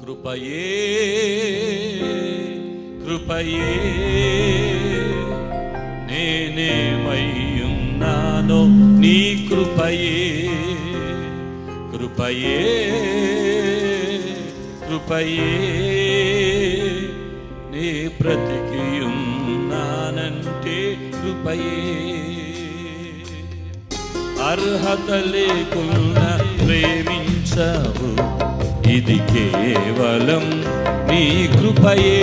కృపయే కృపయే నేనేమయ్యున్నానో నీ కృపయే కృపయే కృపయే నీ బ్రతికియున్నానంటే కృపయే అర్హత లేకుండా ప్రేమించవు ఇది కేవలం నీ కృపయే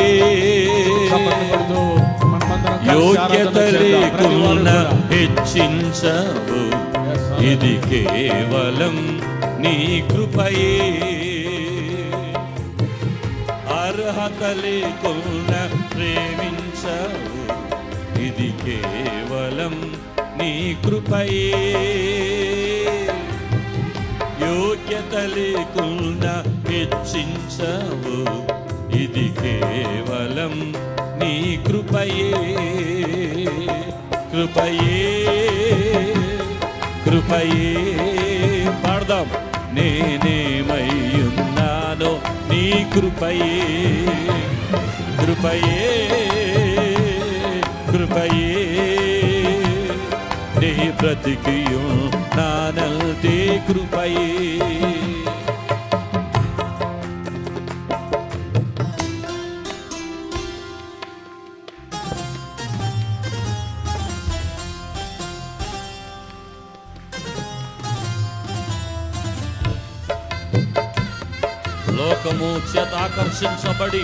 యోగ్యత లేకుండా హెచ్చించవు ఇది కేవలం నీ కృపయే అర్హత లేకుండా ప్రేమించవు ఇది కేవలం నీ కృపయే యోగ్యత లేకుండా హెచ్చించవు ఇది కేవలం నీ కృపయే కృపయే కృపయే పాడదాం నేనేమయ్యున్నానో నీ కృపయే కృపయే కృపయే నీ బ్రతికియున్నానంటే కృపయే లోకము చేత ఆకర్షించబడి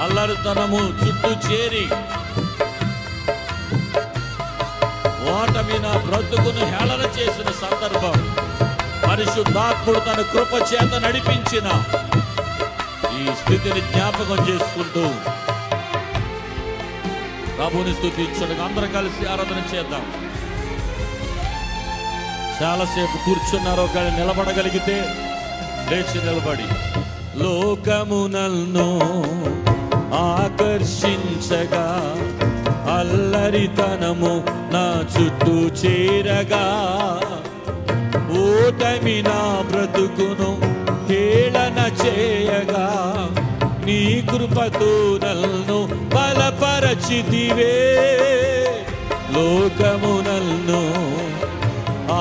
అల్లరితనము చుట్టూ చేరి ఓటమి నా బ్రతుకును హేళన చేసిన సందర్భం పరిశుద్ధాత్ముడు తన కృప చేత నడిపించిన ఈ స్థితిని జ్ఞాపకం చేసుకుంటూ ప్రభుని స్తుతించడానికి అందరం కలిసి ఆరాధన చేద్దాం. చాలాసేపు కూర్చున్నారో కానీ నిలబడగలిగితే లేచి నిలబడి లోకము నన్ను ఆకర్షించగా అల్లరితనము నా చుట్టూ చేరగా ఓటమి నా బ్రతుకును హేళన చేయగా నీ కృపతో నన్ను బలపరచితివే లోకము నన్ను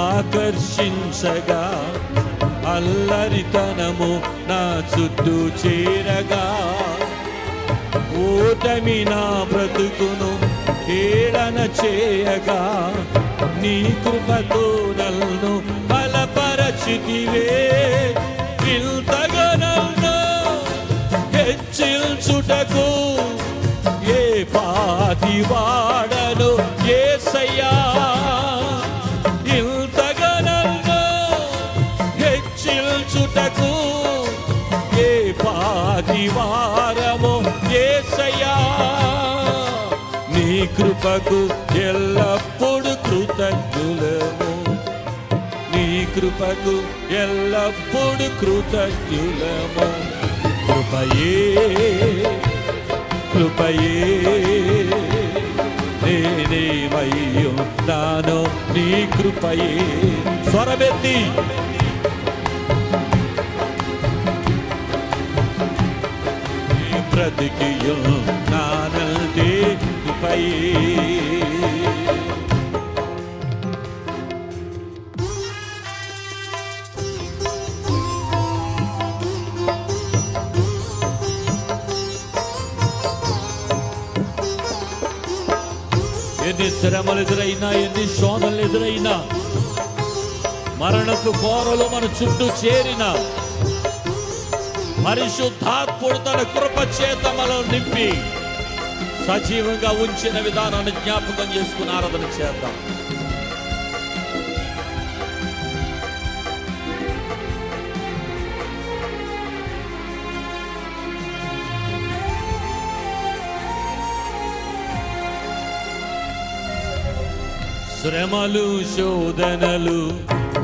ఆకర్షించగా అల్లరితనము నా చుట్టూ చేరగా ఓటమి నా బ్రతుకును హేళన చేయగా నీ కృపతో నన్ను బలపరచితివే ఇంతగా నన్ను హెచ్చించుటకు ఏ పాటి వాడను యేసయ్యా ఇంతగా నన్ను హెచ్చించుటకు ఏ పాటి వారము యేసయ్యా నీ కృపకు ఎల్లప్పుడు కృతజ్ఞులము నీ కృపకు ఎల్లప్పుడు కృతజ్ఞులము కృపయే కృపయే నేనేమయ్యున్నానో నీ కృపయే స్వరమెత్తి బ్రతికియున్నానంటే కృపయే ఎన్ని శ్రమలు ఎదురైనా ఎన్ని శోధనలు ఎదురైనా మరణపు కోరలు మన చుట్టూ చేరిన పరిశుద్ధాత్ముడు తన కృప చేత మనల్ని నింపి సజీవంగా ఉంచిన విధానాన్ని జ్ఞాపకం చేసుకుని ఆరాధన చేద్దాం. శ్రమలు శోధనలు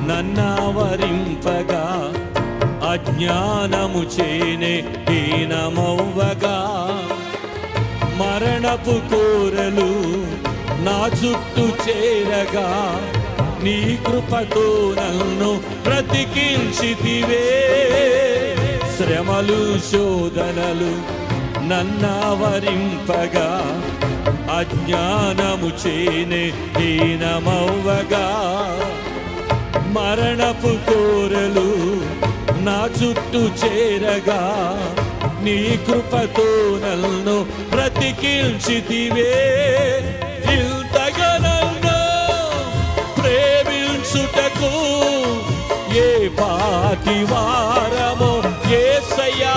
నన్నావరింపగా అజ్ఞానము చేనే హీనమవ్వగా మరణపు కోరలు నా చుట్టూ చేరగా నీ కృపతో నన్ను బ్రతికించితివే శ్రమలు శోధనలు నన్నావరింపగా అజ్ఞానము చేనే హీనమవ్వగా మరణపు కోరలు నా చుట్టూ చేరగా నీ కృపతో నన్ను బ్రతికించితివే. ఇంతగా నన్ను ప్రేమించుటకు ఏ పాటి వారమో యేసయ్యా.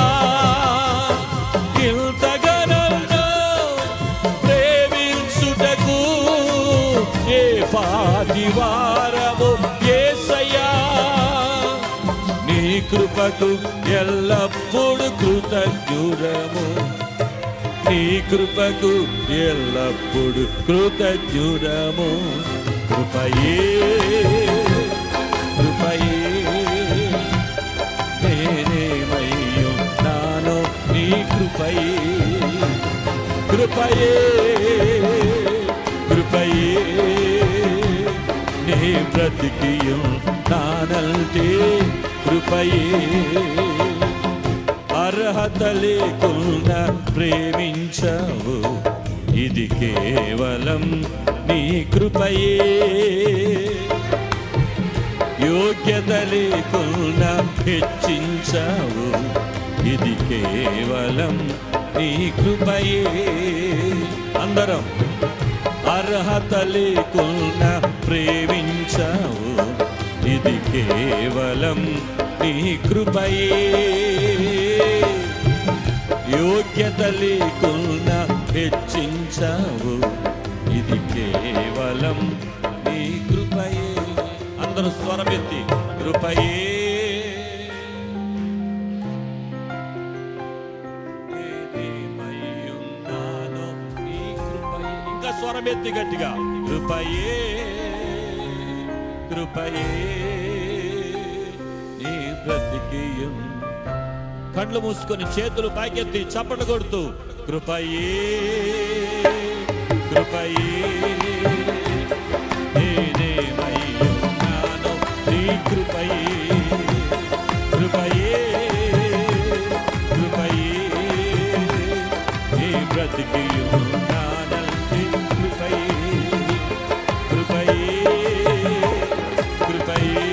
ఇంతగా నన్ను ప్రేమించుటకు ఏ పాటి వారమో యేసయ్యా. నీ కృపకు ఎల్లప్పుడు కృతజ్ఞుడము, నీ కృపకు ఎల్లప్పుడు కృతజ్ఞుడము. కృపయే కృపయే నేనేమయ్యున్నానో నీ కృపయే. కృపయే కృపయే నే బ్రతికియున్నానంటే కృపయే. అర్హత లేకుండా ప్రేమించావు, ఇది కేవలం నీ కృపయే. యోగ్యత లేకుండా హెచ్చించావు, ఇది కేవలం నీ కృపయే. అందరం అర్హత లేకుండా ప్రేమించావు, ఇది కేవలం నీ కృపయే. యోగ్యత లేకుండా హెచ్చించావు, ఇది కేవలం నీ కృపయే. అందరూ స్వరమెత్తి కృపయే నేనేమయ్యున్నానో నీ కృపయే. ఇంకా స్వరమెత్తి గట్టిగా కృపయే కృపయే నీ బ్రతికియం. కళ్ళు మూసుకొని చేతులు పైకెత్తి చప్పట్లు కొడుతూ కృపయే కృపయే నేనేమయ్యున్నానో నీ కృపయే. కృపయే కృపయే నీ బ్రతికియున్నానంటే కృపయే. కృపయే కృపయే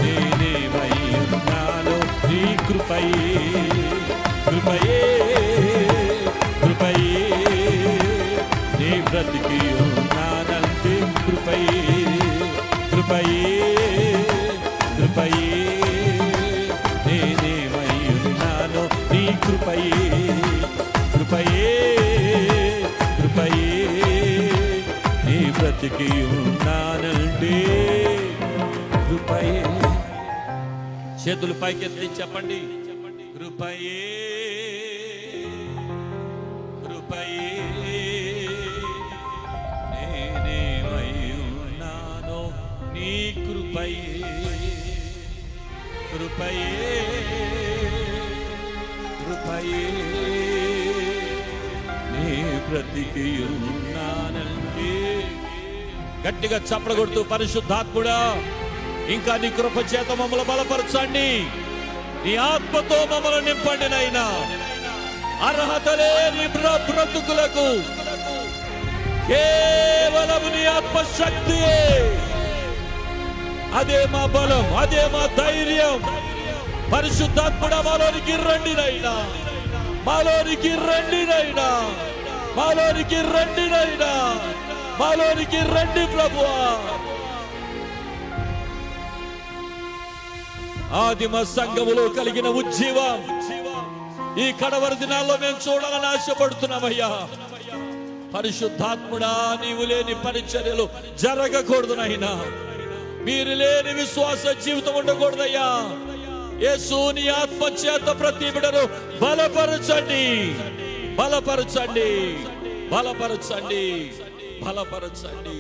నేనేమయ్యున్నానో నీ కృపయే. కృపయే కృపయే నీ బ్రతికియున్నానంటే కృపయే. కృపయే కృపయే నేనేమయ్యున్నానో నీ కృపయే. కృపయే కృపయే నీ బ్రతికియున్నానంటే కృపయే. చేతులు పైకెత్తి చెప్పండి కృపయే కృపయే నేనేమయ్యున్నానో నీ కృపయే. కృపయే కృపయే నీ బ్రతికియున్నానంటే. గట్టిగా చప్పట్లు కొడుతూ పరిశుద్ధాత్ముడా ఇంకా నీ కృప చేత మమ్మల్ని బలపరచండి, నీ ఆత్మతో మమ్మల్ని నింపండి నైనా. అర్హత లేని బ్రతుకులకు కేవలం నీ ఆత్మశక్తియే, అదే మా బలం, అదే మా ధైర్యం. పరిశుద్ధాత్ముడా మాలోనికి రండి నైనా, మాలోనికి రండి నైనా, మాలోనికి రండి నైనా, మాలోనికి రండి ప్రభువా. ఆదిమ సంఘములో కలిగిన ఉజ్జీవం ఈ కడవరి దినాల్లో మేము చూడాలని ఆశపడుతున్నామయ్యా. పరిశుద్ధాత్ముడా నీవు లేని పరిచర్యలు జరగకూడదు నైనా, మీరు లేని విశ్వాస జీవితం ఉండకూడదయ్యా. యేసు నీ ఆత్మ చేత ప్రతి బిడ్డను బలపరచండి, బలపరచండి, బలపరచండి, బలపరచండి.